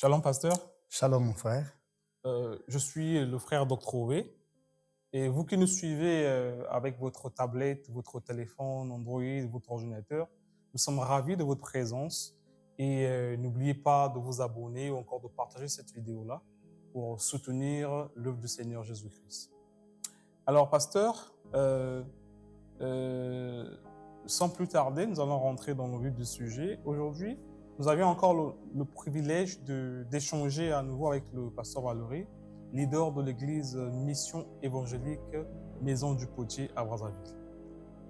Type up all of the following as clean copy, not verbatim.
Shalom, pasteur. Shalom, mon frère. Je suis le frère Dr. Ové. Et vous qui nous suivez avec votre tablette, votre téléphone, Android, votre ordinateur, nous sommes ravis de votre présence. Et n'oubliez pas de vous abonner ou encore de partager cette vidéo-là pour soutenir l'œuvre du Seigneur Jésus-Christ. Alors, pasteur, sans plus tarder, nous allons rentrer dans le vif du sujet. Aujourd'hui, nous avions encore le privilège d'échanger à nouveau avec le pasteur Valéry, leader de l'église Mission évangélique Maison du Potier à Brazzaville.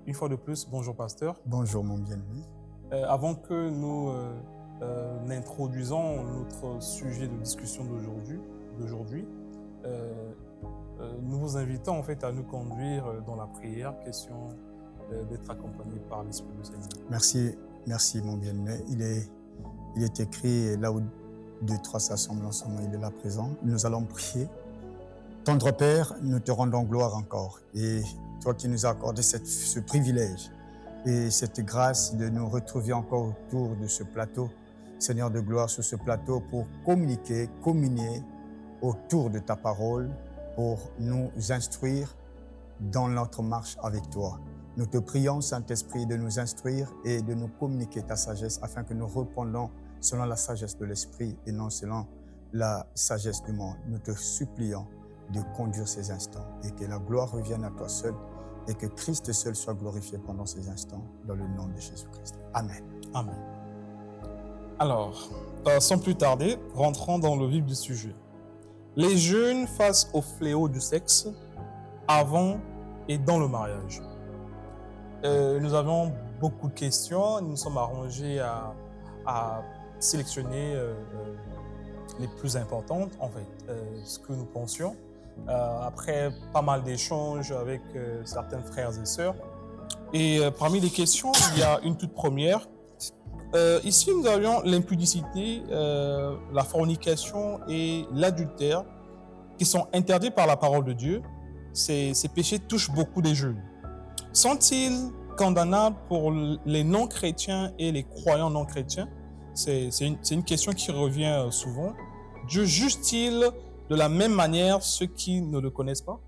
Une fois de plus, bonjour pasteur. Bonjour mon bien-aimé. Avant que nous n'introduisons notre sujet de discussion d'aujourd'hui, nous vous invitons en fait à nous conduire dans la prière, question d'être accompagné par l'Esprit du Seigneur. Merci mon bien-aimé. Il est écrit là où 2-3 s'assemblent ensemble, il est là présent. Nous allons prier. Tendre Père, nous te rendons gloire encore. Et toi qui nous as accordé ce privilège et cette grâce de nous retrouver encore autour de ce plateau, Seigneur de gloire, sur ce plateau pour communier autour de ta parole, pour nous instruire dans notre marche avec toi. Nous te prions, Saint-Esprit, de nous instruire et de nous communiquer ta sagesse afin que nous répondons selon la sagesse de l'Esprit et non selon la sagesse du monde. Nous te supplions de conduire ces instants et que la gloire revienne à toi seul et que Christ seul soit glorifié pendant ces instants dans le nom de Jésus-Christ. Amen. Amen. Alors, sans plus tarder, rentrons dans le vif du sujet. Les jeunes face au fléau du sexe avant et dans le mariage. Nous avons beaucoup de questions. Nous nous sommes arrangés à sélectionner les plus importantes, en fait, ce que nous pensions. Après pas mal d'échanges avec certains frères et sœurs. Et parmi les questions, il y a une toute première. Ici, nous avions l'impudicité, la fornication et l'adultère qui sont interdits par la parole de Dieu. Ces péchés touchent beaucoup des jeunes. Sont-ils condamnables pour les non-chrétiens et les croyants non-chrétiens? C'est une question qui revient souvent. Dieu juge-t-il de la même manière ceux qui ne le connaissent pas?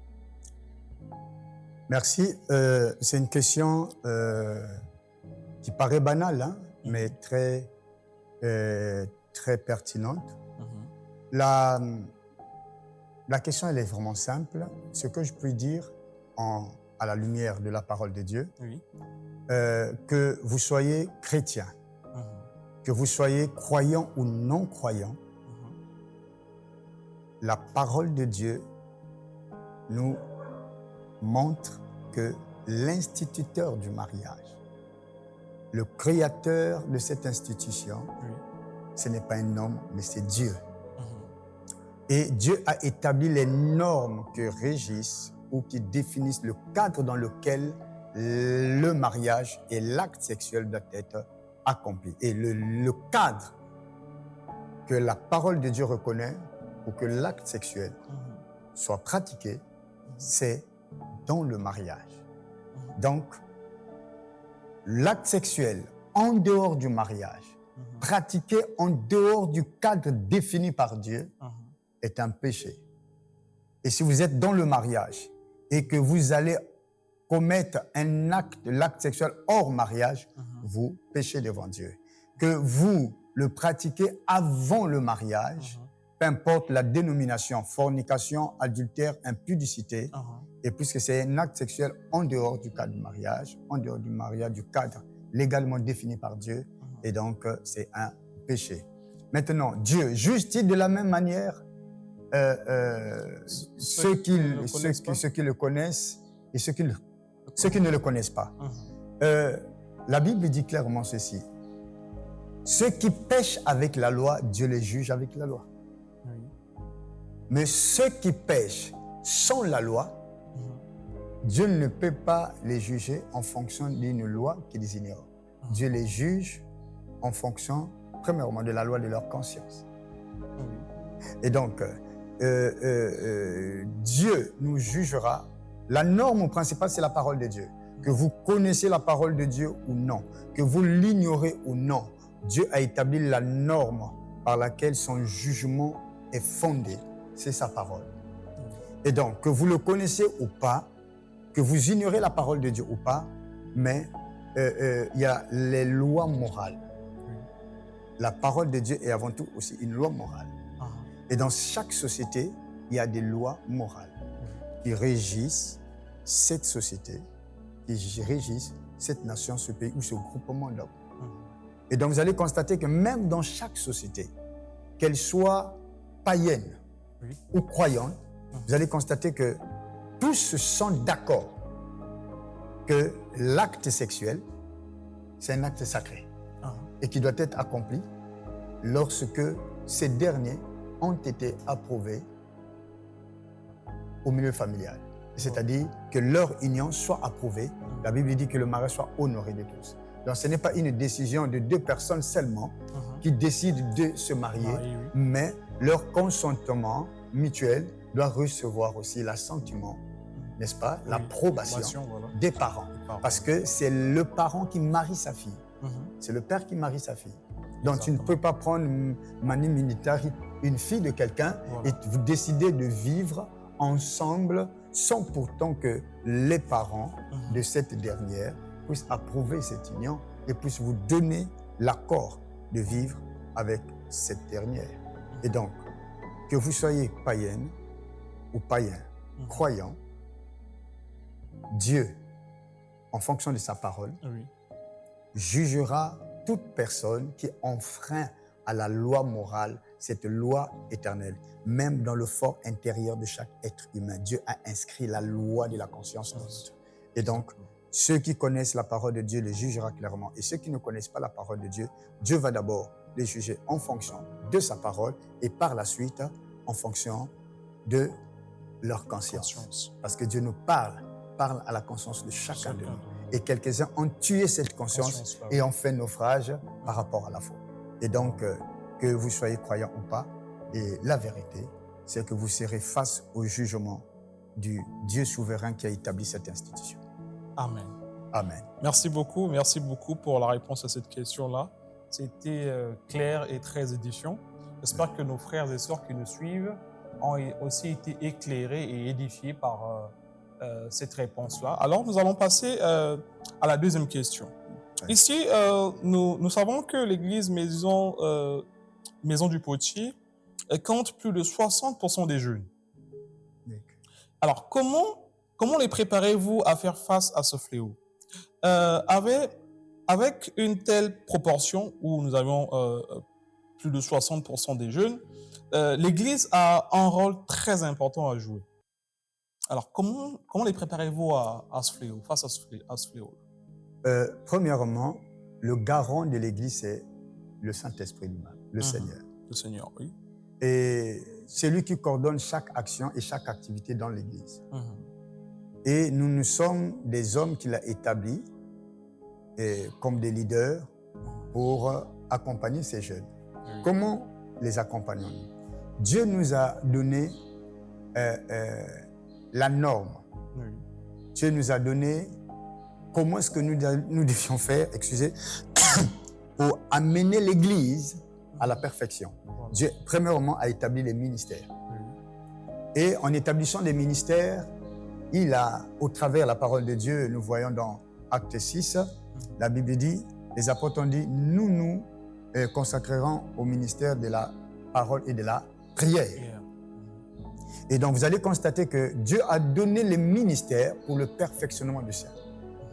Merci. C'est une question qui paraît banale, hein, mais très pertinente. La question, elle est vraiment simple. Ce que je puis dire à la lumière de la parole de Dieu, Oui. Que vous soyez chrétien, que vous soyez croyant ou non croyant, la parole de Dieu nous montre que l'instituteur du mariage, le créateur de cette institution, ce n'est pas un homme, mais c'est Dieu. Et Dieu a établi les normes qui régissent ou qui définissent le cadre dans lequel le mariage et l'acte sexuel doivent être accomplis. Et le cadre que la parole de Dieu reconnaît pour que l'acte sexuel soit pratiqué, c'est dans le mariage. Donc, l'acte sexuel en dehors du mariage, pratiqué en dehors du cadre défini par Dieu, est un péché. Et si vous êtes dans le mariage et que vous allez commettre l'acte sexuel hors mariage, vous péchez devant Dieu. Que vous le pratiquez avant le mariage, peu importe la dénomination, fornication, adultère, impudicité, et puisque c'est un acte sexuel en dehors du cadre du mariage, du cadre légalement défini par Dieu, et donc c'est un péché. Maintenant, Dieu juge-t-il de la même manière ceux qui le connaissent et ceux qui ne le connaissent pas? La Bible dit clairement ceci. Ceux qui pêchent avec la loi, Dieu les juge avec la loi. Mais ceux qui pêchent sans la loi, Dieu ne peut pas les juger en fonction d'une loi qu'ils ignorent. Dieu les juge en fonction, premièrement, de la loi de leur conscience. Et donc, Dieu nous jugera. La norme principale, c'est la parole de Dieu. Que vous connaissez la parole de Dieu ou non, que vous l'ignorez ou non, Dieu a établi la norme par laquelle son jugement est fondé, c'est sa parole. Et donc, que vous le connaissez ou pas, que vous ignorez la parole de Dieu ou pas, mais il y a les lois morales. La parole de Dieu est avant tout aussi une loi morale. Et dans chaque société, il y a des lois morales qui régissent cette société, qui régissent cette nation, ce pays ou ce groupement d'hommes. Et donc, vous allez constater que même dans chaque société, qu'elle soit païenne ou croyante, vous allez constater que tous se sont d'accord que l'acte sexuel, c'est un acte sacré et qui doit être accompli lorsque ces derniers ont été approuvés au milieu familial. C'est-à-dire que leur union soit approuvée. La Bible dit que le mariage soit honoré de tous. Donc ce n'est pas une décision de deux personnes seulement qui décident de se marier, mais leur consentement mutuel doit recevoir aussi l'assentiment, n'est-ce pas, l'approbation des parents. Parce que c'est le parent qui marie sa fille. C'est le père qui marie sa fille. Donc tu ne peux pas prendre mani militari, une fille de quelqu'un et vous décider de vivre ensemble sans pourtant que les parents de cette dernière puissent approuver cette union et puissent vous donner l'accord de vivre avec cette dernière. Et donc, que vous soyez païenne ou païen, croyant, Dieu, en fonction de sa parole, jugera toute personne qui enfreint à la loi morale, cette loi éternelle. Même dans le fort intérieur de chaque être humain, Dieu a inscrit la loi de la conscience. Et donc, ceux qui connaissent la parole de Dieu les jugera clairement. Et ceux qui ne connaissent pas la parole de Dieu, Dieu va d'abord les juger en fonction de sa parole et par la suite en fonction de leur conscience. Parce que Dieu nous parle à la conscience de chacun de nous. Et quelques-uns ont tué cette conscience et ont fait naufrage par rapport à la foi. Et donc, que vous soyez croyant ou pas, et la vérité, c'est que vous serez face au jugement du Dieu souverain qui a établi cette institution. Amen. Amen. Merci beaucoup pour la réponse à cette question-là. C'était clair et très édifiant. J'espère que nos frères et sœurs qui nous suivent ont aussi été éclairés et édifiés par cette réponse-là. Alors, nous allons passer à la deuxième question. Oui. Ici, nous savons que l'église Maison du Potier compte plus de 60% des jeunes. Alors, comment les préparez-vous à faire face à ce fléau? Avec une telle proportion où nous avons plus de 60% des jeunes, l'Église a un rôle très important à jouer. Alors, comment les préparez-vous à ce fléau, face à ce fléau? Premièrement, le garant de l'Église, c'est le Saint-Esprit lui-même, le Seigneur. Le Seigneur, oui. Et c'est lui qui coordonne chaque action et chaque activité dans l'Église. Et nous sommes des hommes qu'il a établis comme des leaders pour accompagner ces jeunes. Comment les accompagnons-nous? Dieu nous a donné la norme. Dieu nous a donné comment est-ce que nous devions faire, pour amener l'Église à la perfection. Dieu, premièrement, a établi les ministères. Et en établissant des ministères, il a, au travers de la parole de Dieu, nous voyons dans Acte 6, la Bible dit, les apôtres ont dit, nous consacrerons au ministère de la parole et de la prière. Et donc, vous allez constater que Dieu a donné les ministères pour le perfectionnement du saint.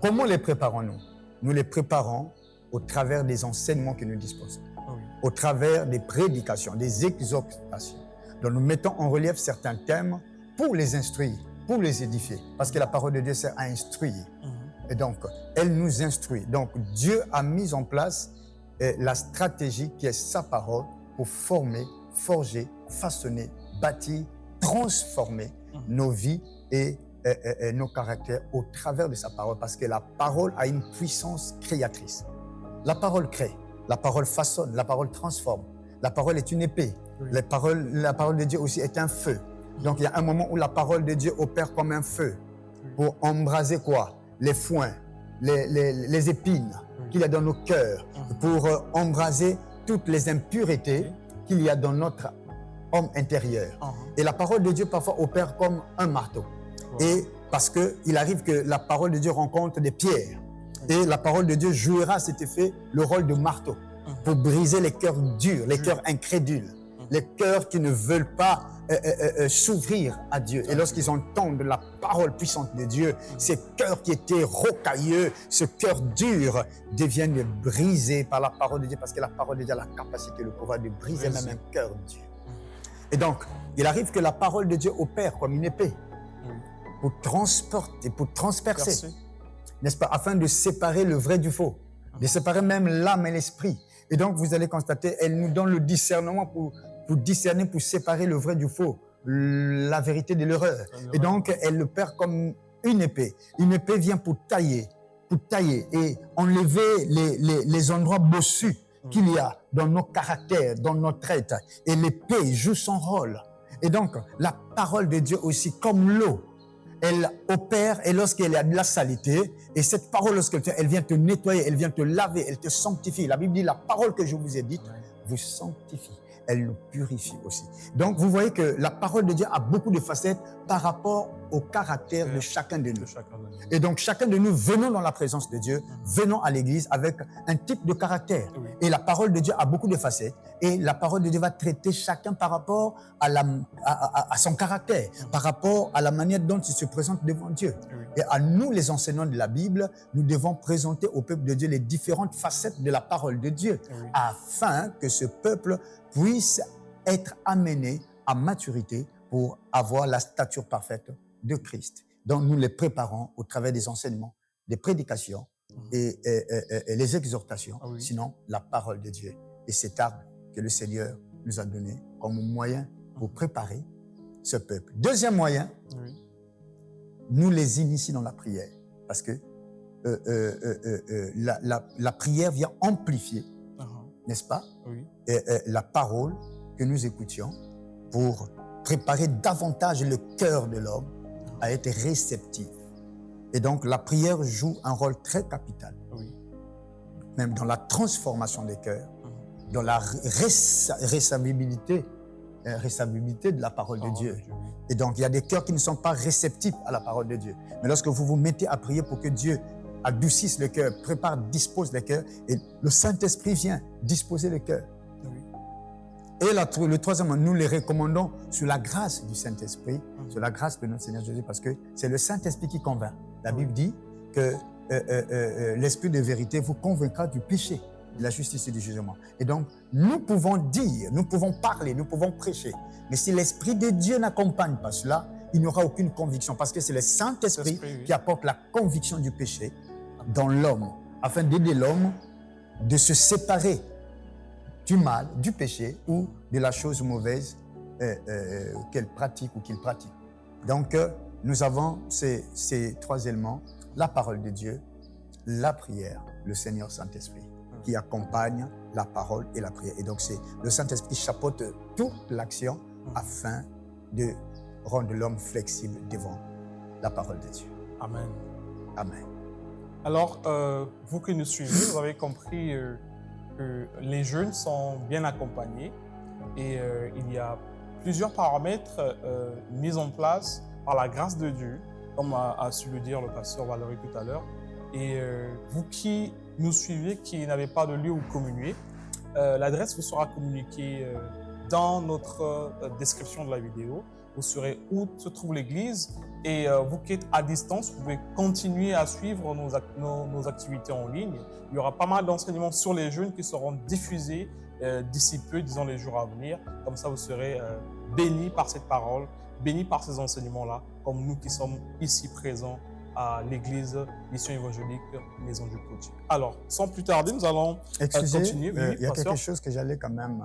Comment les préparons-nous? Nous les préparons au travers des enseignements que nous disposons, au travers des prédications, des exhortations. Donc, nous mettons en relief certains thèmes pour les instruire, pour les édifier, parce que la parole de Dieu sert à instruire. Et donc, elle nous instruit. Donc, Dieu a mis en place la stratégie qui est sa parole pour former, forger, façonner, bâtir, transformer nos vies et nos caractères au travers de sa parole, parce que la parole a une puissance créatrice. La parole crée, la parole façonne, la parole transforme. La parole est une épée. La parole de Dieu aussi est un feu. Donc, il y a un moment où la parole de Dieu opère comme un feu pour embraser quoi? Les foins, les épines qu'il y a dans nos cœurs, pour embraser toutes les impuretés qu'il y a dans notre homme intérieur. Et la parole de Dieu parfois opère comme un marteau. Et parce qu'il arrive que la parole de Dieu rencontre des pierres. Et la parole de Dieu jouera à cet effet le rôle de marteau pour briser les cœurs durs, les cœurs incrédules, les cœurs qui ne veulent pas s'ouvrir à Dieu. Et lorsqu'ils entendent la parole puissante de Dieu, ces cœurs qui étaient rocailleux, ce cœur dur, deviennent brisés par la parole de Dieu, parce que la parole de Dieu a la capacité, le pouvoir de briser même un cœur dur. Et donc, il arrive que la parole de Dieu opère comme une épée pour transporter, pour transpercer, n'est-ce pas, afin de séparer le vrai du faux, de séparer même l'âme et l'esprit. Et donc, vous allez constater, elle nous donne le discernement pour discerner, pour séparer le vrai du faux, la vérité de l'erreur. Et donc, elle le perd comme une épée. Une épée vient pour tailler et enlever les endroits bossus qu'il y a dans nos caractères, dans notre traits. Et l'épée joue son rôle. Et donc, la parole de Dieu aussi, comme l'eau, elle opère, et lorsqu'il y a de la saleté, et cette parole, lorsqu'elle vient te nettoyer, elle vient te laver, elle te sanctifie. La Bible dit, la parole que je vous ai dite vous sanctifie. Elle nous purifie aussi. Donc, vous voyez que la parole de Dieu a beaucoup de facettes par rapport au caractère de chacun de nous. Et donc, chacun de nous, venons dans la présence de Dieu, venons à l'église avec un type de caractère. Et la parole de Dieu a beaucoup de facettes. Et la parole de Dieu va traiter chacun par rapport à son caractère, par rapport à la manière dont il se présente devant Dieu. Et à nous, les enseignants de la Bible, nous devons présenter au peuple de Dieu les différentes facettes de la parole de Dieu, afin que ce peuple puisse être amené à maturité pour avoir la stature parfaite de Christ. Donc, nous les préparons au travers des enseignements, des prédications et les exhortations, sinon la parole de Dieu. Et cet arbre que le Seigneur nous a donné comme moyen pour préparer ce peuple. Deuxième moyen, nous les initions dans la prière, parce que la prière vient amplifier, n'est-ce pas, la parole que nous écoutions pour préparer davantage le cœur de l'homme à être réceptif. Et donc, la prière joue un rôle très capital, même dans la transformation des cœurs, dans la réceptibilité de la parole de Dieu. Et donc, il y a des cœurs qui ne sont pas réceptifs à la parole de Dieu. Mais lorsque vous vous mettez à prier pour que Dieu adoucisse le cœur, prépare, dispose le cœur, et le Saint-Esprit vient disposer le cœur. Et le troisième, nous les recommandons sur la grâce du Saint-Esprit, sur la grâce de notre Seigneur Jésus, parce que c'est le Saint-Esprit qui convainc. La Bible dit que l'Esprit de vérité vous convaincra du péché, de la justice et du jugement. Et donc, nous pouvons dire, nous pouvons parler, nous pouvons prêcher. Mais si l'Esprit de Dieu n'accompagne pas cela, il n'y aura aucune conviction, parce que c'est le Saint-Esprit qui apporte la conviction du péché dans l'homme, afin d'aider l'homme de se séparer du mal, du péché ou de la chose mauvaise qu'elle pratique ou qu'il pratique. Donc, nous avons ces trois éléments, la parole de Dieu, la prière, le Seigneur Saint-Esprit, qui accompagne la parole et la prière. Et donc, c'est le Saint-Esprit chapeaute toute l'action afin de rendre l'homme flexible devant la parole de Dieu. Amen. Amen. Alors, vous qui nous suivez, vous avez compris que les jeunes sont bien accompagnés et il y a plusieurs paramètres mis en place par la grâce de Dieu, comme a su le dire le pasteur Valérie tout à l'heure. Et vous qui nous suivez, qui n'avez pas de lieu où communier, l'adresse vous sera communiquée dans notre description de la vidéo. Vous saurez où se trouve l'église et vous qui êtes à distance, vous pouvez continuer à suivre nos activités en ligne. Il y aura pas mal d'enseignements sur les jeunes qui seront diffusés d'ici peu, disons les jours à venir. Comme ça, vous serez bénis par cette parole, bénis par ces enseignements-là, comme nous qui sommes ici présents à l'église Mission évangélique Maison du Coaching. Alors, sans plus tarder, nous allons continuer. Il y a quelque chose que j'allais quand même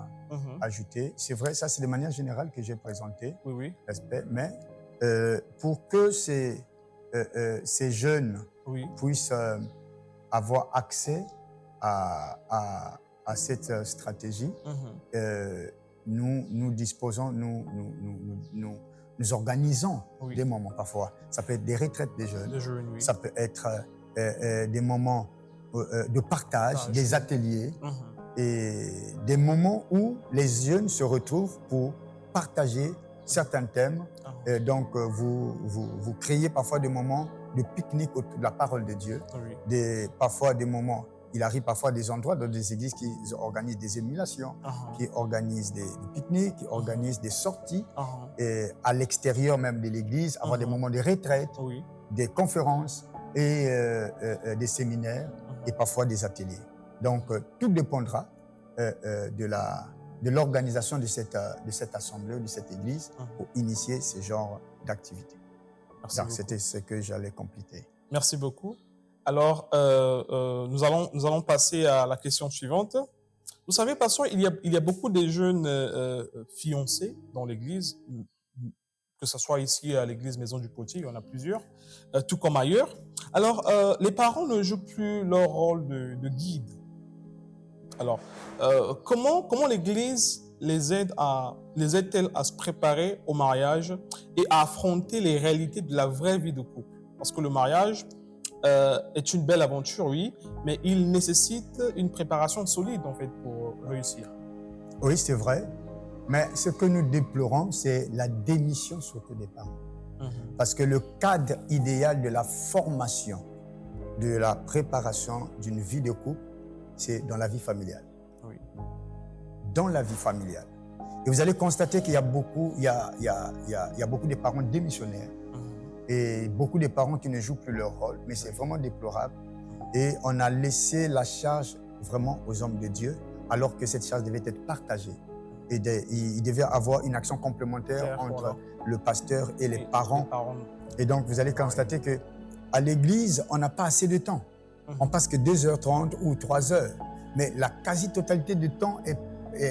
ajouter. C'est vrai, ça c'est de manière générale que j'ai présenté, respect, mais pour que ces jeunes puissent avoir accès à cette stratégie, nous disposons, nous organisons des moments parfois. Ça peut être des retraites des jeunes, ça peut être des moments de partage, des ateliers et des moments où les jeunes se retrouvent pour partager certains thèmes. Donc, vous créez parfois des moments de pique-nique autour de la parole de Dieu. Oui. Parfois des moments, il arrive parfois des endroits dans des églises qui organisent des émulations, qui organisent des pique-niques, qui organisent des sorties, et à l'extérieur même de l'église, avoir des moments de retraite, Oui. des conférences et des séminaires et parfois des ateliers. Donc, tout dépendra de l'organisation de cette assemblée ou de cette église pour initier ce genre d'activité. Donc, c'était ce que j'allais compléter. Merci beaucoup. Alors, nous allons passer à la question suivante. Vous savez, pasteur, il y a beaucoup de jeunes fiancés dans l'église, que ce soit ici à l'église Maison du Potier, il y en a plusieurs, tout comme ailleurs. Alors, les parents ne jouent plus leur rôle de guide. Alors, comment l'église les aide-t-elle à se préparer au mariage et à affronter les réalités de la vraie vie de couple? Parce que le mariage est une belle aventure, oui, mais il nécessite une préparation solide, en fait, pour réussir. Oui, c'est vrai. Mais ce que nous déplorons, c'est la démission surtout des parents. Parce que le cadre idéal de la formation, de la préparation d'une vie de couple, c'est dans la vie familiale. Oui. Dans la vie familiale. Et vous allez constater qu'il y a beaucoup, il y a beaucoup de parents démissionnaires et beaucoup de parents qui ne jouent plus leur rôle, mais c'est vraiment déplorable. Et on a laissé la charge vraiment aux hommes de Dieu, alors que cette charge devait être partagée. Et il devait avoir une action complémentaire entre le pasteur et les parents. Et donc, vous allez constater qu'à l'église, on n'a pas assez de temps. On passe que 2h30 ou 3h. Mais la quasi-totalité du temps,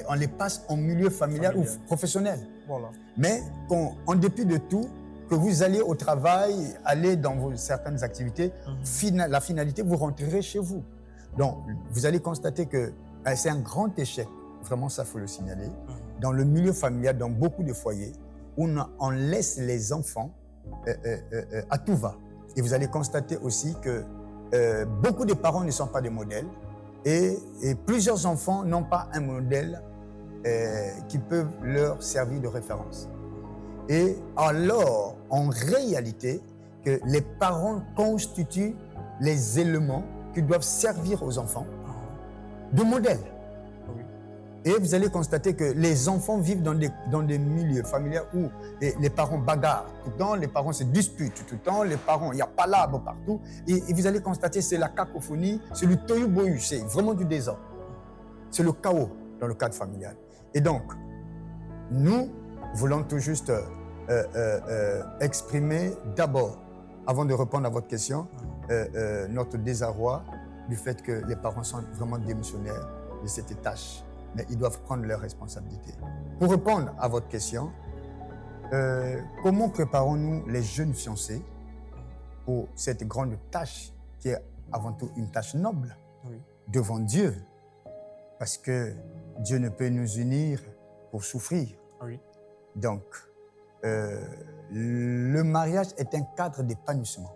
on les passe en milieu familial ou professionnel. Voilà. Mais en dépit de tout, que vous allez au travail, allez dans certaines activités, la finalité, vous rentrerez chez vous. Donc, vous allez constater que c'est un grand échec, vraiment ça, il faut le signaler, dans le milieu familial, dans beaucoup de foyers, où on laisse les enfants à tout va. Et vous allez constater aussi que beaucoup de parents ne sont pas des modèles et plusieurs enfants n'ont pas un modèle qui peut leur servir de référence. Et alors, en réalité, que les parents constituent les éléments qui doivent servir aux enfants de modèle. Et vous allez constater que les enfants vivent dans des milieux familiaux où les parents bagarrent tout le temps, les parents se disputent tout le temps, les parents, il y a palabres partout. Et vous allez constater que c'est la cacophonie, c'est le tohu-bohu, c'est vraiment du désordre. C'est le chaos dans le cadre familial. Et donc, nous voulons tout juste exprimer d'abord, avant de répondre à votre question, notre désarroi du fait que les parents sont vraiment démissionnaires de cette tâche. Mais ils doivent prendre leurs responsabilités. Pour répondre à votre question, comment préparons-nous les jeunes fiancés pour cette grande tâche qui est avant tout une tâche noble devant Dieu? Parce que Dieu ne peut nous unir pour souffrir. Donc, le mariage est un cadre d'épanouissement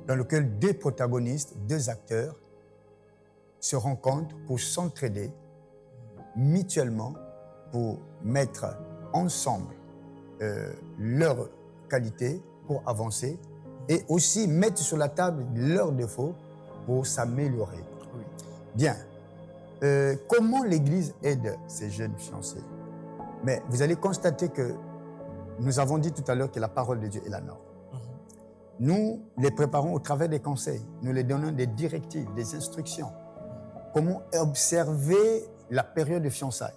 dans lequel deux protagonistes, deux acteurs se rencontrent pour s'entraider mutuellement, pour mettre ensemble leurs qualités pour avancer et aussi mettre sur la table leurs défauts pour s'améliorer. Bien. Comment l'Église aide ces jeunes fiancés? Mais vous allez constater que nous avons dit tout à l'heure que la parole de Dieu est la norme. Nous les préparons au travers des conseils. Nous les donnons des directives, des instructions. Comment observer la période de fiançailles.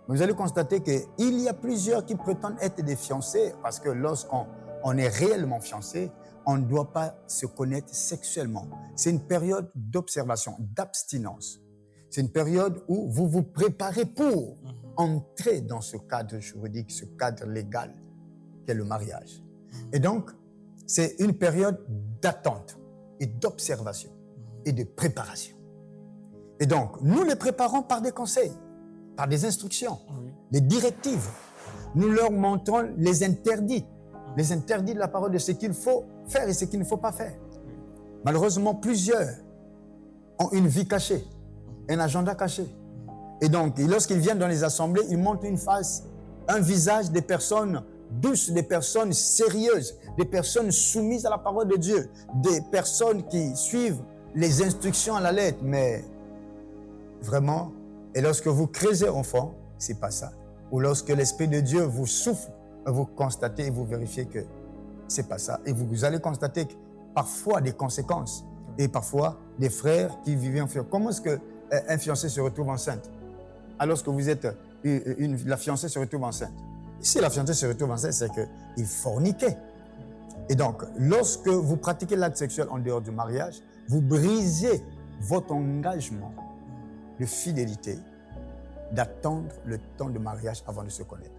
Vous allez constater qu'il y a plusieurs qui prétendent être des fiancés parce que lorsqu'on est réellement fiancé, on ne doit pas se connaître sexuellement. C'est une période d'observation, d'abstinence. C'est une période où vous vous préparez pour entrer dans ce cadre juridique, ce cadre légal qu'est le mariage. Et donc, c'est une période d'attente et d'observation et de préparation. Et donc, nous les préparons par des conseils, par des instructions, des directives. Nous leur montrons les interdits de la parole de ce qu'il faut faire et ce qu'il ne faut pas faire. Malheureusement, plusieurs ont une vie cachée. un agenda caché. Et donc, lorsqu'ils viennent dans les assemblées, ils montrent une face, un visage des personnes douces, des personnes sérieuses, des personnes soumises à la parole de Dieu, des personnes qui suivent les instructions à la lettre. Mais vraiment, et lorsque vous creusez en fond, c'est pas ça. Ou lorsque l'Esprit de Dieu vous souffle, vous constatez et vous vérifiez que c'est pas ça. Et vous allez constater que parfois des conséquences et parfois des frères qui vivaient en fiancé. Comment est-ce qu'un fiancé se retrouve enceinte alors que vous êtes la fiancée se retrouve enceinte? Si la fiancée se retrouve enceinte, c'est qu'il forniquait. Et donc, lorsque vous pratiquez l'acte sexuel en dehors du mariage, vous brisez votre engagement de fidélité, d'attendre le temps de mariage avant de se connaître.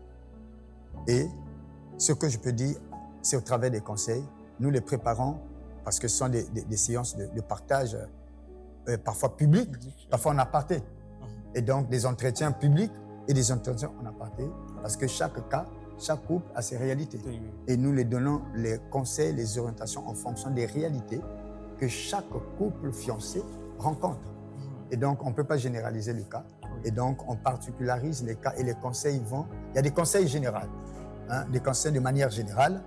Et ce que je peux dire, c'est au travers des conseils, nous les préparons parce que ce sont des séances de partage, parfois publiques, parfois en aparté. Et donc des entretiens publics et des entretiens en aparté, parce que chaque cas, chaque couple a ses réalités. Et nous les donnons les conseils, les orientations en fonction des réalités que chaque couple fiancé rencontre. Et donc, on ne peut pas généraliser le cas. Et donc, on particularise les cas et les conseils vont... Il y a des conseils généraux, des conseils de manière générale,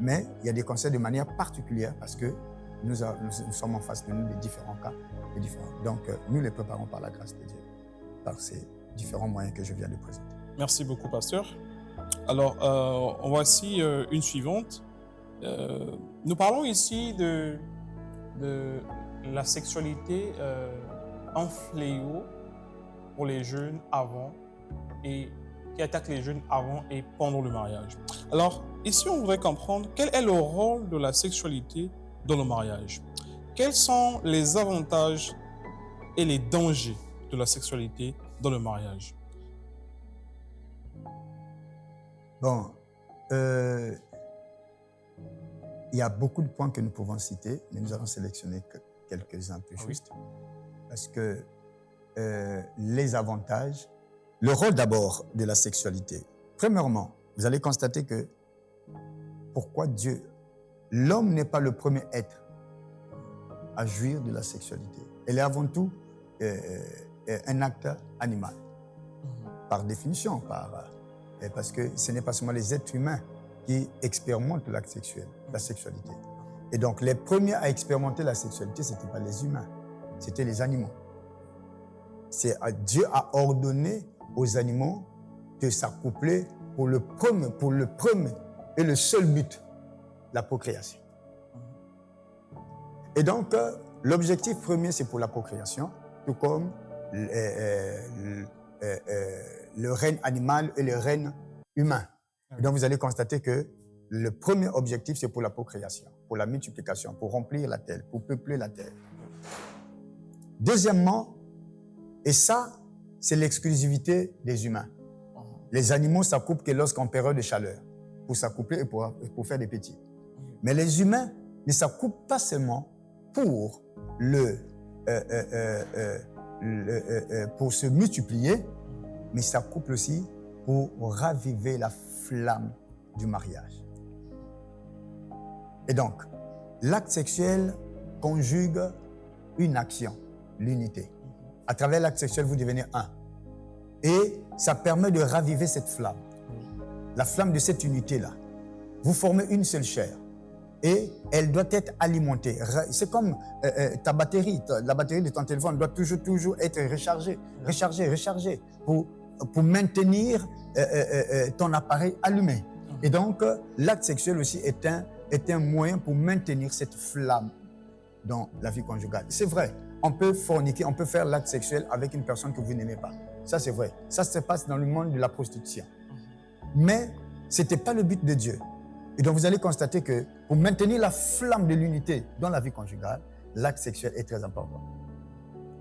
mais il y a des conseils de manière particulière parce que nous sommes en face de nous de différents cas. Donc, nous les préparons par la grâce de Dieu, par ces différents moyens que je viens de présenter. Merci beaucoup, pasteur. Alors, voici une suivante. Nous parlons ici de la sexualité en fléau pour les jeunes avant et qui attaque les jeunes avant et pendant le mariage. Alors, ici, on voudrait comprendre quel est le rôle de la sexualité dans le mariage. Quels sont les avantages et les dangers de la sexualité dans le mariage? Bon, il y a beaucoup de points que nous pouvons citer, mais nous allons sélectionner quelques-uns plus justes. Parce que les avantages, le rôle d'abord de la sexualité. Premièrement, vous allez constater que pourquoi Dieu, l'homme n'est pas le premier être à jouir de la sexualité. Elle est avant tout un acte animal, par définition, parce que ce n'est pas seulement les êtres humains qui expérimentent l'acte sexuel, la sexualité. Et donc, les premiers à expérimenter la sexualité, ce n'étaient pas les humains, c'était les animaux. Dieu a ordonné aux animaux de s'accoupler pour le premier et le seul but, la procréation. Et donc, l'objectif premier, c'est pour la procréation, tout comme le règne animal et le règne humain. Et donc, vous allez constater que le premier objectif, c'est pour la procréation, pour la multiplication, pour remplir la terre, pour peupler la terre. Deuxièmement, et ça, c'est l'exclusivité des humains. Les animaux s'accouplent que lorsqu'en période de chaleur, pour s'accoupler et pour faire des petits. Mais les humains ne s'accouplent pas seulement pour pour se multiplier, mais s'accouplent aussi pour raviver la flamme du mariage. Et donc, l'acte sexuel conjugue une action, l'unité. À travers l'acte sexuel, vous devenez un. Et ça permet de raviver cette flamme, la flamme de cette unité-là. Vous formez une seule chair et elle doit être alimentée. C'est comme ta batterie, la batterie de ton téléphone doit toujours être rechargée pour maintenir ton appareil allumé. Et donc, l'acte sexuel aussi est un moyen pour maintenir cette flamme dans la vie conjugale. C'est vrai, on peut forniquer, on peut faire l'acte sexuel avec une personne que vous n'aimez pas. Ça, c'est vrai. Ça se passe dans le monde de la prostitution. Mais ce n'était pas le but de Dieu. Et donc, vous allez constater que pour maintenir la flamme de l'unité dans la vie conjugale, l'acte sexuel est très important.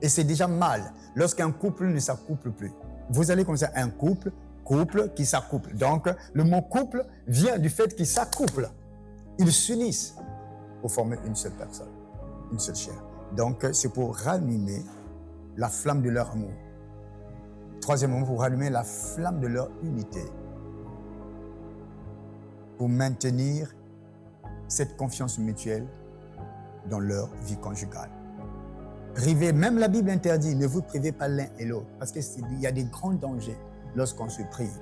Et c'est déjà mal lorsqu'un couple ne s'accouple plus. Vous allez constater un couple qui s'accouple. Donc, le mot couple vient du fait qu'ils s'accouplent. Ils s'unissent pour former une seule personne, une seule chair. Donc, c'est pour rallumer la flamme de leur amour. Troisièmement, pour rallumer la flamme de leur unité. Pour maintenir cette confiance mutuelle dans leur vie conjugale. priver, même la Bible interdit, ne vous privez pas l'un et l'autre, parce qu'il y a des grands dangers lorsqu'on se prive.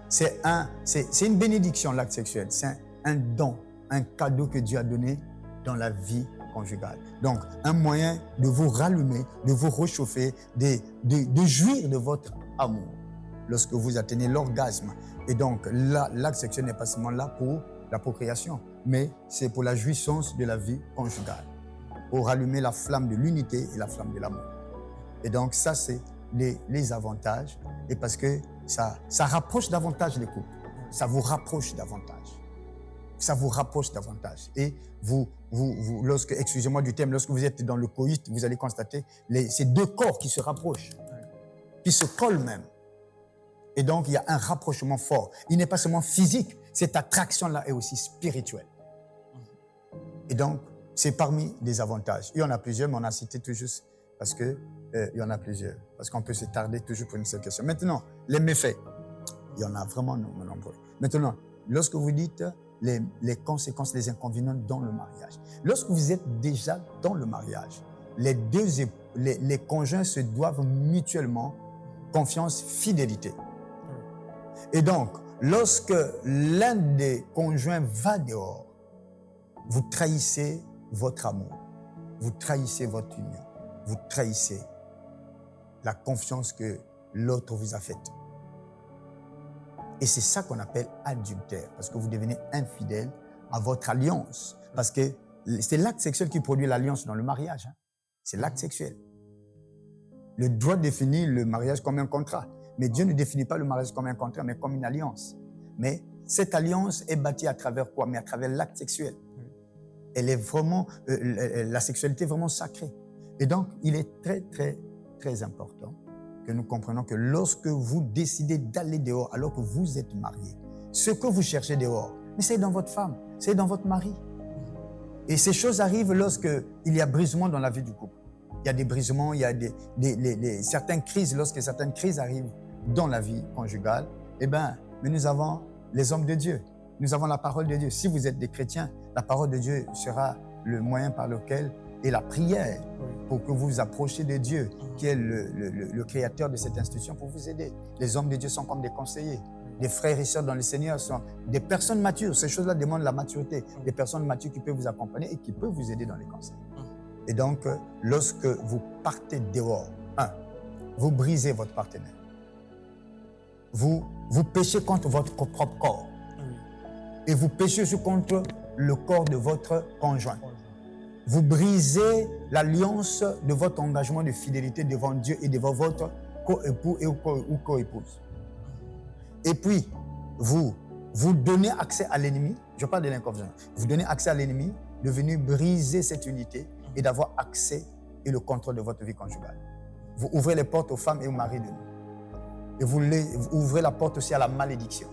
C'est une bénédiction, l'acte sexuel. C'est un don, un cadeau que Dieu a donné dans la vie conjugale. Donc, un moyen de vous rallumer, de vous réchauffer, de jouir de votre amour lorsque vous atteignez l'orgasme. Et donc, l'acte sexuel n'est pas seulement là pour la procréation, mais c'est pour la jouissance de la vie conjugale, pour rallumer la flamme de l'unité et la flamme de l'amour. Et donc, ça, c'est les avantages, et parce que ça rapproche davantage les couples. Ça vous rapproche davantage. Ça vous rapproche davantage. Et vous excusez-moi du terme, lorsque vous êtes dans le coït, vous allez constater ces deux corps qui se rapprochent, qui se collent même. Et donc, il y a un rapprochement fort. Il n'est pas seulement physique, cette attraction-là est aussi spirituelle. Et donc, c'est parmi les avantages. Il y en a plusieurs, mais on a cité tout juste parce que il y en a plusieurs. Parce qu'on peut se tarder toujours pour une seule question. Maintenant, les méfaits. Il y en a vraiment nombreux. Maintenant, lorsque vous dites les conséquences, les inconvénients dans le mariage. Lorsque vous êtes déjà dans le mariage, les conjoints se doivent mutuellement confiance, fidélité. Et donc, lorsque l'un des conjoints va dehors, vous trahissez votre amour, vous trahissez votre union, vous trahissez la confiance que l'autre vous a faite. Et c'est ça qu'on appelle adultère, parce que vous devenez infidèle à votre alliance. Parce que c'est l'acte sexuel qui produit l'alliance dans le mariage. C'est l'acte sexuel. Le droit définit le mariage comme un contrat. Mais Dieu ne définit pas le mariage comme un contrat, mais comme une alliance. Mais cette alliance est bâtie à travers quoi? Mais à travers l'acte sexuel. Elle est vraiment, la sexualité est vraiment sacrée. Et donc, il est très, très, très important que nous comprenions que lorsque vous décidez d'aller dehors alors que vous êtes marié, ce que vous cherchez dehors, mais c'est dans votre femme, c'est dans votre mari. Et ces choses arrivent lorsque il y a brisement dans la vie du couple. Il y a des brisements, il y a certaines crises. Lorsque certaines crises arrivent dans la vie conjugale, mais nous avons les hommes de Dieu. Nous avons la parole de Dieu. Si vous êtes des chrétiens, la parole de Dieu sera le moyen par lequel, et la prière, pour que vous vous approchiez de Dieu, qui est le créateur de cette institution, pour vous aider. Les hommes de Dieu sont comme des conseillers. Des frères et sœurs dans le Seigneur sont des personnes matures. Ces choses-là demandent la maturité. Des personnes matures qui peuvent vous accompagner et qui peuvent vous aider dans les conseils. Et donc, lorsque vous partez dehors, vous brisez votre partenaire. Vous péchez contre votre propre corps. Et vous péchez aussi contre le corps de votre conjoint. Vous brisez l'alliance de votre engagement de fidélité devant Dieu et devant votre co-époux ou co-épouse. Et puis, vous donnez accès à l'ennemi, je parle de l'inconvénient, vous donnez accès à l'ennemi de venir briser cette unité et d'avoir accès et le contrôle de votre vie conjugale. Vous ouvrez les portes aux femmes et aux maris de nous. Et vous ouvrez la porte aussi à la malédiction.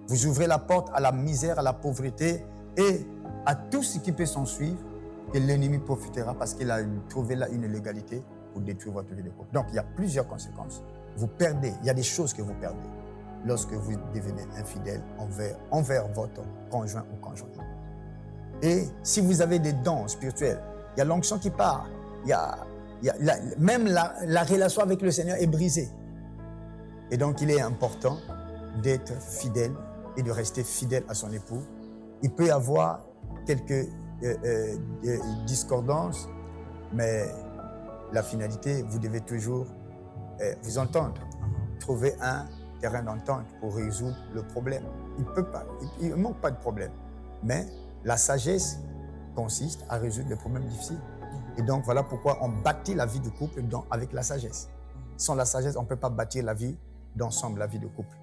Vous ouvrez la porte à la misère, à la pauvreté et à tout ce qui peut s'en suivre, que l'ennemi profitera parce qu'il a trouvé là une illégalité pour détruire votre vie de couple. Donc, il y a plusieurs conséquences. Vous perdez, il y a des choses que vous perdez lorsque vous devenez infidèle envers votre conjoint ou conjointe. Et si vous avez des dons spirituels, il y a l'onction qui part, même la relation avec le Seigneur est brisée. Et donc, il est important d'être fidèle et de rester fidèle à son époux. Il peut y avoir quelques discordances, mais la finalité, vous devez toujours vous entendre, trouver un terrain d'entente pour résoudre le problème. Il ne manque pas de problème, mais la sagesse consiste à résoudre les problèmes difficiles. Et donc, voilà pourquoi on bâtit la vie de couple avec la sagesse. Sans la sagesse, on ne peut pas bâtir la vie d'ensemble, la vie de couple.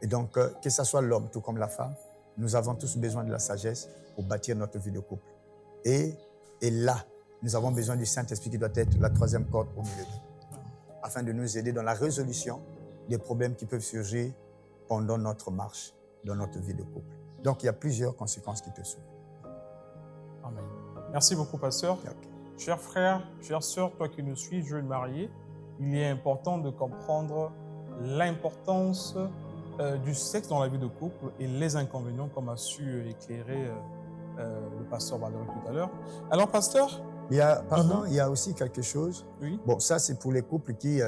Et donc, que ce soit l'homme, tout comme la femme, nous avons tous besoin de la sagesse pour bâtir notre vie de couple. Et là, nous avons besoin du Saint-Esprit qui doit être la troisième corde au milieu, afin de nous aider dans la résolution des problèmes qui peuvent surgir pendant notre marche dans notre vie de couple. Donc, il y a plusieurs conséquences qui peuvent surgir. Amen. Merci beaucoup, pasteur. Okay. Chers frères, chères sœurs, toi qui nous suis, jeune marié, il est important de comprendre l'importance du sexe dans la vie de couple et les inconvénients, comme a su éclairer le pasteur Valérie tout à l'heure. Alors, pasteur, Il y a aussi quelque chose. Oui. Bon, ça, c'est pour les couples qui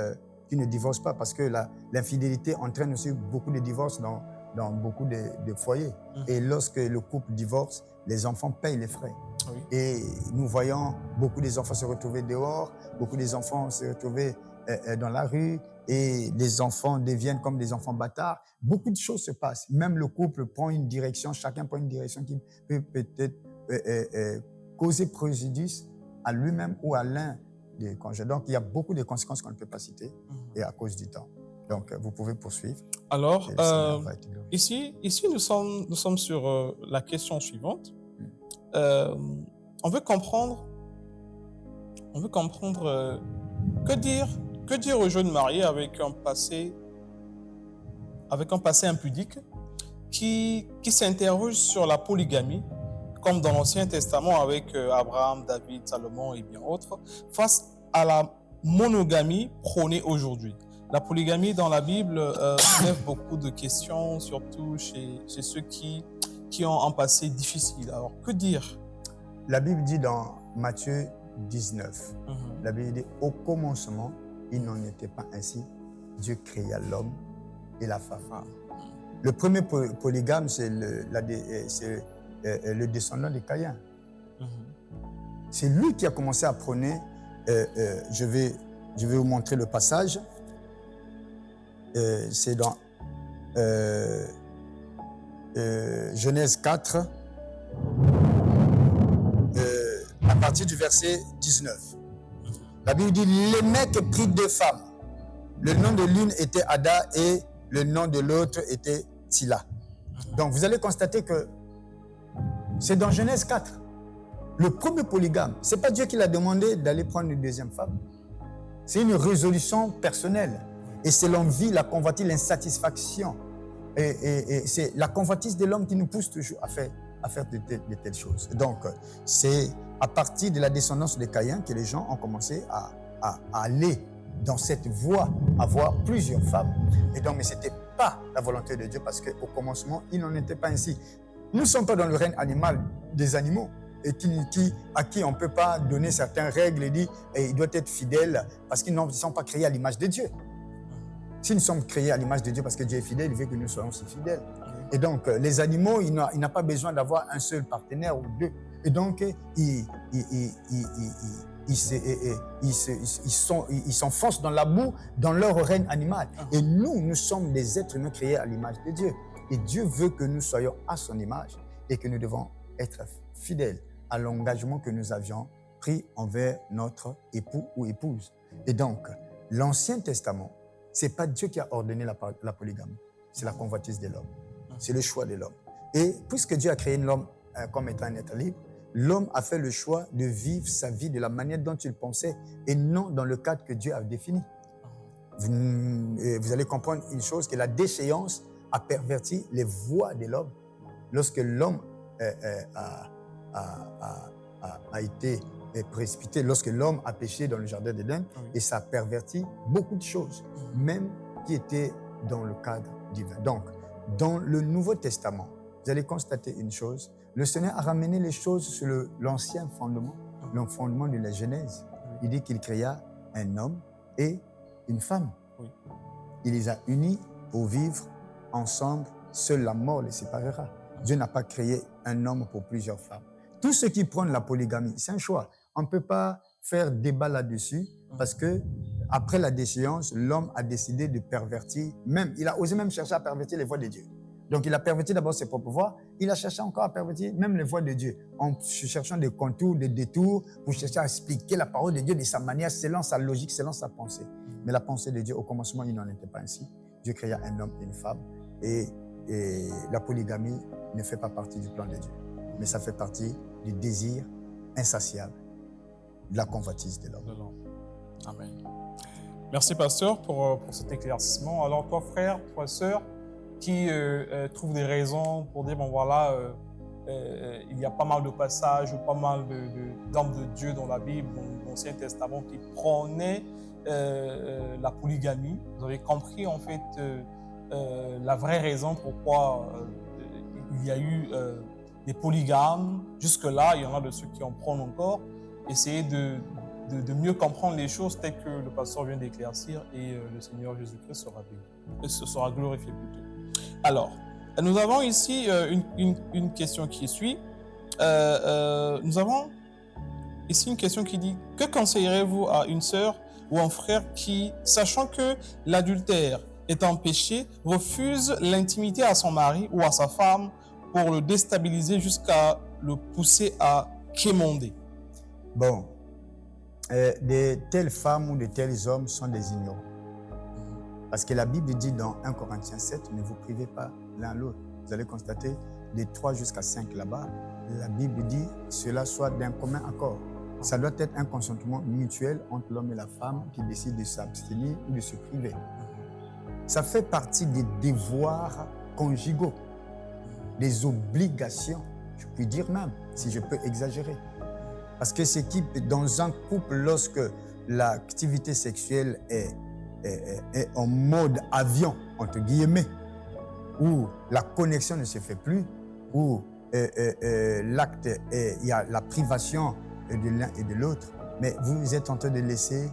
ne divorcent pas, parce que l'infidélité entraîne aussi beaucoup de divorces dans beaucoup de foyers. Et lorsque le couple divorce, les enfants payent les frais. Oui. Et nous voyons beaucoup des enfants se retrouver dehors, beaucoup des enfants se retrouver dans la rue, et les enfants deviennent comme des enfants bâtards. Beaucoup de choses se passent. Même le couple prend une direction, chacun prend une direction qui peut peut-être causer préjudice à lui-même ou à l'un des conjoints. Donc, il y a beaucoup de conséquences qu'on ne peut pas citer, et à cause du temps. Donc, vous pouvez poursuivre. Alors, ici nous sommes sur la question suivante. On veut comprendre que dire aux jeunes mariés avec un passé impudique qui s'interroge sur la polygamie, comme dans l'Ancien Testament avec Abraham, David, Salomon et bien autres, face à la monogamie prônée aujourd'hui. La polygamie dans la Bible soulève beaucoup de questions, surtout chez ceux qui ont un passé difficile. Alors, que dire? La Bible dit dans Matthieu 19, la Bible dit « Au commencement, il n'en était pas ainsi. Dieu créa l'homme et la femme. » Le premier polygame, c'est le descendant de Caïn. C'est lui qui a commencé à prôner. Je vais vous montrer le passage. C'est dans Genèse 4, à partir du verset 19. La Bible dit, les mecs prirent deux femmes. Le nom de l'une était Ada et le nom de l'autre était Tila. Donc vous allez constater que c'est dans Genèse 4. Le premier polygame, ce n'est pas Dieu qui l'a demandé d'aller prendre une deuxième femme. C'est une résolution personnelle. Et c'est l'envie, la convoitise, l'insatisfaction. Et c'est la convoitise de l'homme qui nous pousse toujours à faire de telles choses. Donc, c'est à partir de la descendance de Caïn que les gens ont commencé à aller dans cette voie, à avoir plusieurs femmes. Et donc, mais ce n'était pas la volonté de Dieu, parce qu'au commencement, il n'en était pas ainsi. Nous ne sommes pas dans le règne animal des animaux, et à qui on ne peut pas donner certaines règles et dire il doit être fidèle parce qu'ils ne sont pas créés à l'image de Dieu. Si nous sommes créés à l'image de Dieu parce que Dieu est fidèle, il veut que nous soyons aussi fidèles. Et donc, les animaux, il n'a pas besoin d'avoir un seul partenaire ou deux. Et donc, ils s'enfoncent dans la boue, dans leur règne animal. Et nous sommes des êtres humains créés à l'image de Dieu. Et Dieu veut que nous soyons à son image et que nous devons être fidèles à l'engagement que nous avions pris envers notre époux ou épouse. Et donc, l'Ancien Testament, ce n'est pas Dieu qui a ordonné la polygamie, c'est la convoitise de l'homme, c'est le choix de l'homme. Et puisque Dieu a créé l'homme comme étant un être libre, l'homme a fait le choix de vivre sa vie de la manière dont il pensait et non dans le cadre que Dieu a défini. Vous allez comprendre une chose, que la déchéance a perverti les voies de l'homme. Lorsque l'homme a été précipité, lorsque l'homme a péché dans le jardin d'Éden, et ça a perverti beaucoup de choses, même qui étaient dans le cadre divin. Donc, dans le Nouveau Testament, vous allez constater une chose, le Seigneur a ramené les choses sur l'ancien fondement, le fondement de la Genèse. Il dit qu'il créa un homme et une femme. Il les a unis pour vivre ensemble, seule la mort les séparera. Dieu n'a pas créé un homme pour plusieurs femmes. Tous ceux qui prennent la polygamie, c'est un choix. On ne peut pas faire débat là-dessus parce que après la déchéance, l'homme a décidé de pervertir, il a osé même chercher à pervertir les voies de Dieu. Donc il a perverti d'abord ses propres voies, il a cherché encore à pervertir même les voies de Dieu, en cherchant des contours, des détours, pour chercher à expliquer la parole de Dieu de sa manière, selon sa logique, selon sa pensée. Mais la pensée de Dieu, au commencement, il n'en était pas ainsi. Dieu créa un homme et une femme, et la polygamie ne fait pas partie du plan de Dieu, mais ça fait partie du désir insatiable de la convoitise de l'homme. Amen. Merci, pasteur, pour cet éclaircissement. Alors, toi, frère, toi, sœur, qui trouve des raisons pour dire, bon, voilà, il y a pas mal de passages, pas mal d'hommes de Dieu dans la Bible, dans l'Ancien Testament, qui prônaient la polygamie. Vous avez compris, en fait, la vraie raison pourquoi il y a eu des polygames. Jusque-là, il y en a de ceux qui en prônent encore. essayer de mieux comprendre les choses telles que le pasteur vient d'éclaircir et le Seigneur Jésus-Christ sera glorifié plutôt. Alors, nous avons ici une question qui suit. Nous avons ici une question qui dit: que conseillerez-vous à une sœur ou un frère qui, sachant que l'adultère est un péché, refuse l'intimité à son mari ou à sa femme pour le déstabiliser jusqu'à le pousser à quémander? Bon, de telles femmes ou de tels hommes sont des ignorants. Parce que la Bible dit dans 1 Corinthiens 7, ne vous privez pas l'un l'autre. Vous allez constater, de 3 jusqu'à 5 là-bas, la Bible dit cela soit d'un commun accord. Ça doit être un consentement mutuel entre l'homme et la femme qui décident de s'abstenir ou de se priver. Ça fait partie des devoirs conjugaux, des obligations, je puis dire même, si je peux exagérer. Parce que c'est qui, dans un couple, lorsque l'activité sexuelle est en mode avion, entre guillemets, où la connexion ne se fait plus, où l'acte, il y a la privation de l'un et de l'autre, mais vous êtes en train de laisser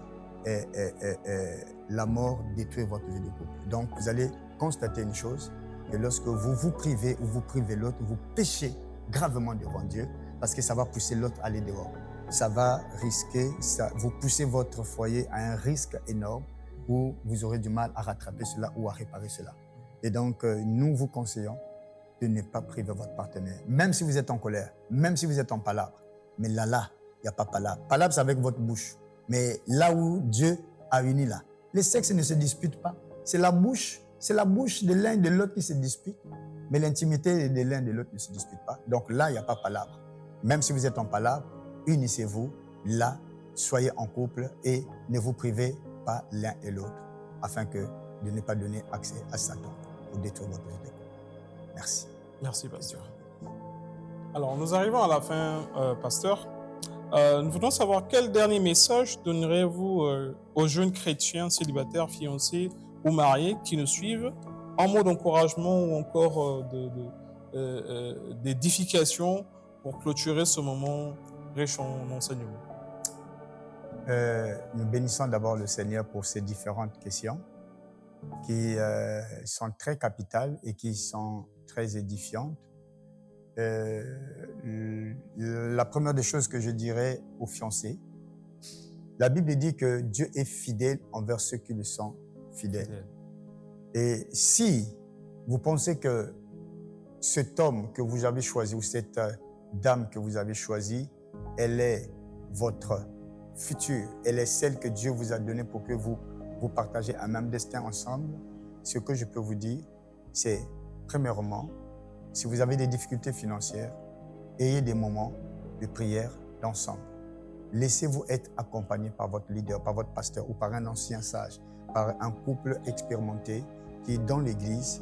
la mort détruire votre vie de couple. Donc, vous allez constater une chose, que lorsque vous vous privez ou vous privez l'autre, vous péchez gravement devant Dieu, parce que ça va pousser l'autre à aller dehors. Ça va risquer, vous poussez votre foyer à un risque énorme où vous aurez du mal à rattraper cela ou à réparer cela. Et donc, nous vous conseillons de ne pas priver votre partenaire, même si vous êtes en colère, même si vous êtes en palabre. Mais là, il n'y a pas palabre. Palabre, c'est avec votre bouche. Mais là où Dieu a uni là, les sexes ne se disputent pas. C'est la bouche de l'un et de l'autre qui se dispute. Mais l'intimité de l'un et de l'autre ne se dispute pas. Donc là, il n'y a pas palabre. Même si vous êtes en palabre, unissez-vous là, soyez en couple et ne vous privez pas l'un et l'autre afin de ne pas donner accès à Satan pour détruire votre vie de couple. Merci. Merci, pasteur. Alors, nous arrivons à la fin, pasteur. Nous voudrions savoir quel dernier message donnerez-vous aux jeunes chrétiens célibataires, fiancés ou mariés qui nous suivent, en mot d'encouragement ou encore d'édification pour clôturer ce moment riche en enseignements? Nous bénissons d'abord le Seigneur pour ces différentes questions qui sont très capitales et qui sont très édifiantes. La première des choses que je dirais aux fiancés, la Bible dit que Dieu est fidèle envers ceux qui le sont fidèles. Et si vous pensez que cet homme que vous avez choisi ou cette dame que vous avez choisie, elle est votre future, elle est celle que Dieu vous a donnée pour que vous partagez un même destin ensemble, ce que je peux vous dire, c'est premièrement, si vous avez des difficultés financières, ayez des moments de prière d'ensemble. Laissez-vous être accompagné par votre leader, par votre pasteur ou par un ancien sage, par un couple expérimenté qui est dans l'église,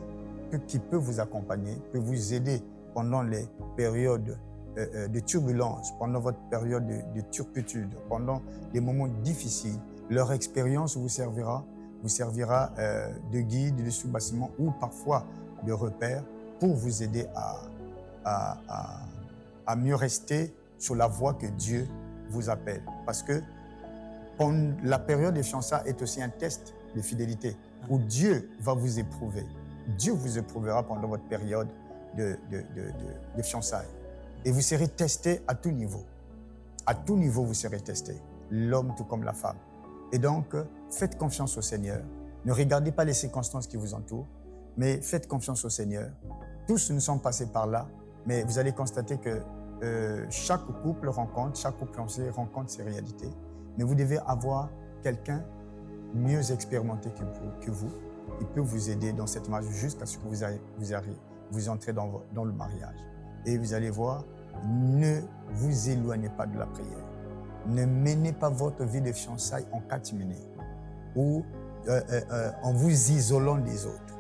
qui peut vous accompagner, peut vous aider pendant les périodes de turbulence, pendant votre période de turpitude, pendant des moments difficiles. Leur expérience vous servira de guide, de soubassement ou parfois de repère pour vous aider à mieux rester sur la voie que Dieu vous appelle. Parce que la période de fiançailles est aussi un test de fidélité où Dieu va vous éprouver. Dieu vous éprouvera pendant votre période de fiançailles. Et vous serez testé à tout niveau. À tout niveau, vous serez testé. L'homme tout comme la femme. Et donc, faites confiance au Seigneur. Ne regardez pas les circonstances qui vous entourent, mais faites confiance au Seigneur. Tous nous sommes passés par là, mais vous allez constater que chaque couple fiancé rencontre ses réalités. Mais vous devez avoir quelqu'un mieux expérimenté que vous, qui peut vous aider dans cette marche jusqu'à ce que vous entrez dans le mariage. Et vous allez voir, ne vous éloignez pas de la prière. Ne menez pas votre vie de fiançailles en catimini ou en vous isolant des autres,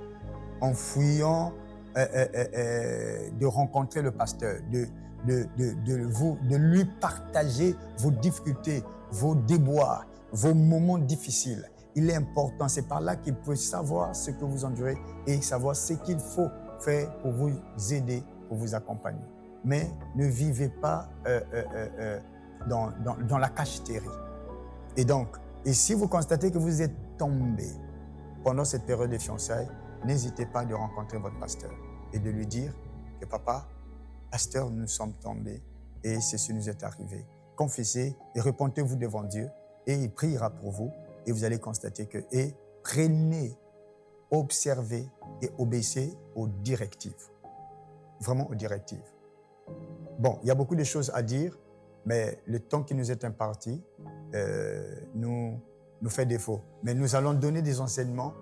en fuyant de rencontrer le pasteur, de lui partager vos difficultés, vos déboires, vos moments difficiles. Il est important, c'est par là qu'il peut savoir ce que vous endurez et savoir ce qu'il faut faire pour vous aider, pour vous accompagner. Mais ne vivez pas dans la cacheterie. Et donc, et si vous constatez que vous êtes tombé pendant cette période de fiançailles, n'hésitez pas de rencontrer votre pasteur et de lui dire que papa, pasteur, nous sommes tombés et ceci nous est arrivé. Confessez et repentez-vous devant Dieu et il priera pour vous et vous allez constater que, et prenez, observez et obéissez aux directives. Vraiment aux directives. Bon, il y a beaucoup de choses à dire, mais le temps qui nous est imparti nous fait défaut. Mais nous allons donner des enseignements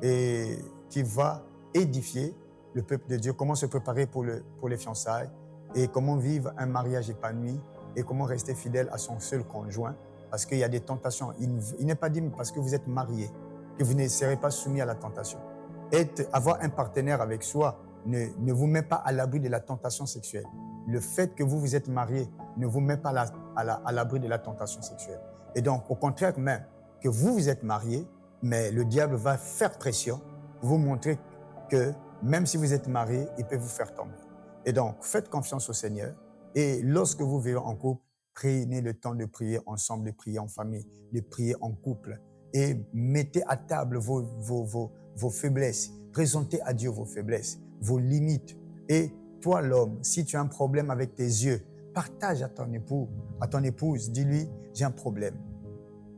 et qui va édifier le peuple de Dieu, comment se préparer pour les fiançailles et comment vivre un mariage épanoui et comment rester fidèle à son seul conjoint parce qu'il y a des tentations. Il n'est pas dit parce que vous êtes marié que vous ne serez pas soumis à la tentation. Avoir un partenaire avec soi ne vous met pas à l'abri de la tentation sexuelle. Le fait que vous êtes marié ne vous met pas à l'abri de la tentation sexuelle. Et donc, au contraire même, que vous êtes marié, mais le diable va faire pression pour vous montrer que même si vous êtes marié, il peut vous faire tomber. Et donc, faites confiance au Seigneur. Et lorsque vous vivez en couple, prenez le temps de prier ensemble, de prier en famille, de prier en couple. Et mettez à table vos faiblesses. Présentez à Dieu vos faiblesses, vos limites. Et toi, l'homme, si tu as un problème avec tes yeux, partage à ton époux, à ton épouse. Dis-lui, j'ai un problème.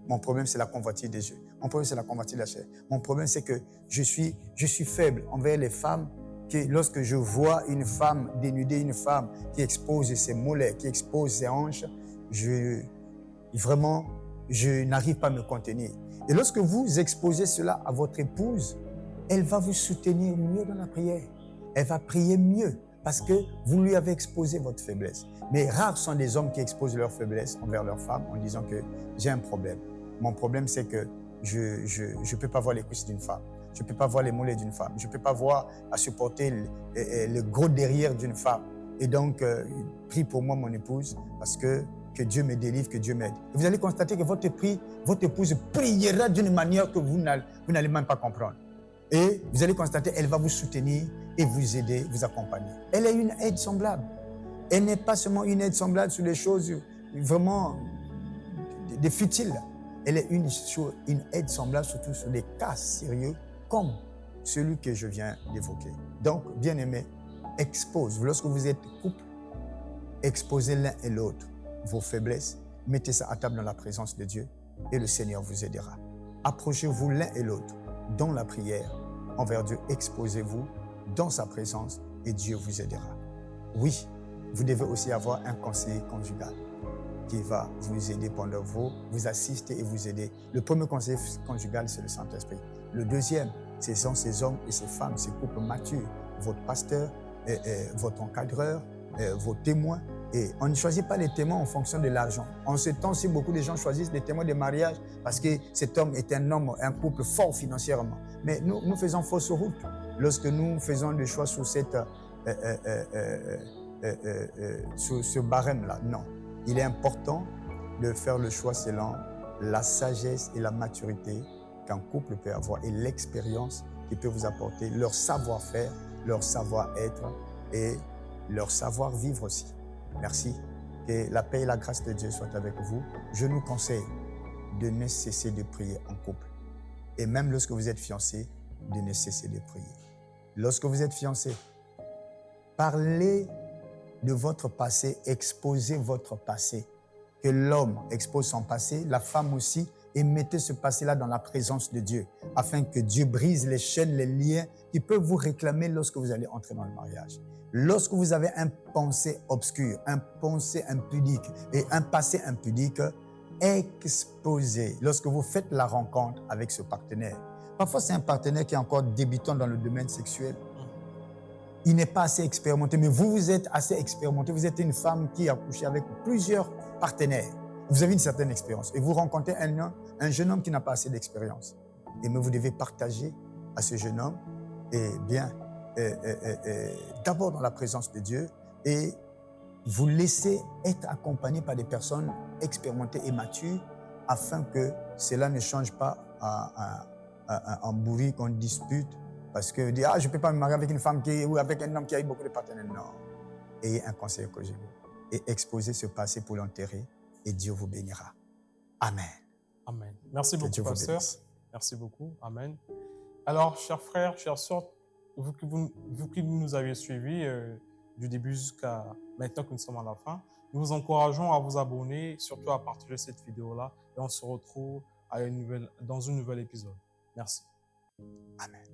Mon problème, c'est la convoitise des yeux. Mon problème, c'est la convoitise de la chair. Mon problème, c'est que je suis faible envers les femmes. Que lorsque je vois une femme dénudée, une femme qui expose ses mollets, qui expose ses hanches, je n'arrive pas à me contenir. Et lorsque vous exposez cela à votre épouse, elle va vous soutenir mieux dans la prière. Elle va prier mieux parce que vous lui avez exposé votre faiblesse. Mais rares sont les hommes qui exposent leur faiblesse envers leur femme en disant que j'ai un problème. Mon problème, c'est que je ne peux pas voir les cuisses d'une femme. Je ne peux pas voir les mollets d'une femme. Je ne peux pas voir à supporter le gros derrière d'une femme. Et donc, prie pour moi, mon épouse, parce que Dieu me délivre, que Dieu m'aide. Et vous allez constater que votre épouse priera d'une manière que vous n'allez même pas comprendre. Et vous allez constater, elle va vous soutenir et vous aider, vous accompagner. Elle est une aide semblable. Elle n'est pas seulement une aide semblable sur les choses vraiment des futiles. Elle est une aide semblable surtout sur des cas sérieux comme celui que je viens d'évoquer. Donc, bien-aimés, lorsque vous êtes couple, exposez l'un et l'autre vos faiblesses, mettez ça à table dans la présence de Dieu et le Seigneur vous aidera. Approchez-vous l'un et l'autre dans la prière envers Dieu, exposez-vous dans sa présence et Dieu vous aidera. Oui, vous devez aussi avoir un conseiller conjugal qui va vous aider pendant vous assister et vous aider. Le premier conseiller conjugal, c'est le Saint-Esprit. Le deuxième, ce sont ces hommes et ces femmes, ces couples matures, votre pasteur, votre encadreur, vos témoins. Et on ne choisit pas les témoins en fonction de l'argent. En ce temps-ci, beaucoup de gens choisissent des témoins de mariage parce que cet homme est un couple fort financièrement. Mais nous faisons fausse route lorsque nous faisons des choix sur ce barème-là. Non. Il est important de faire le choix selon la sagesse et la maturité qu'un couple peut avoir et l'expérience qu'il peut vous apporter, leur savoir-faire, leur savoir-être et leur savoir-vivre aussi. Merci. Que la paix et la grâce de Dieu soient avec vous. Je nous conseille de ne cesser de prier en couple. Et même lorsque vous êtes fiancés, de ne cesser de prier. Lorsque vous êtes fiancés, parlez de votre passé, exposez votre passé. Que l'homme expose son passé, la femme aussi, et mettez ce passé-là dans la présence de Dieu, afin que Dieu brise les chaînes, les liens qui peuvent vous réclamer lorsque vous allez entrer dans le mariage. Lorsque vous avez un pensée obscur, un pensée impudique et un passé impudique, exposez. Lorsque vous faites la rencontre avec ce partenaire, parfois c'est un partenaire qui est encore débutant dans le domaine sexuel. Il n'est pas assez expérimenté, mais vous êtes assez expérimenté. Vous êtes une femme qui a couché avec plusieurs partenaires. Vous avez une certaine expérience et vous rencontrez un jeune homme qui n'a pas assez d'expérience. Et mais vous devez partager à ce jeune homme d'abord dans la présence de Dieu et vous laisser être accompagné par des personnes expérimentées et matures afin que cela ne change pas en bourrique, en dispute. Parce que dire, je ne peux pas me marier avec une femme ou avec un homme qui a eu beaucoup de partenaires. Non. Ayez un conseil conjugal et exposez ce passé pour l'enterrer et Dieu vous bénira. Amen. Amen. Merci Que beaucoup, Dieu vous pasteur. bénisse. Merci beaucoup. Amen. Alors, chers frères, chères sœurs, vous qui nous avez suivis du début jusqu'à maintenant que nous sommes à la fin, nous vous encourageons à vous abonner, surtout à partager cette vidéo-là, et on se retrouve dans un nouvel épisode. Merci. Amen.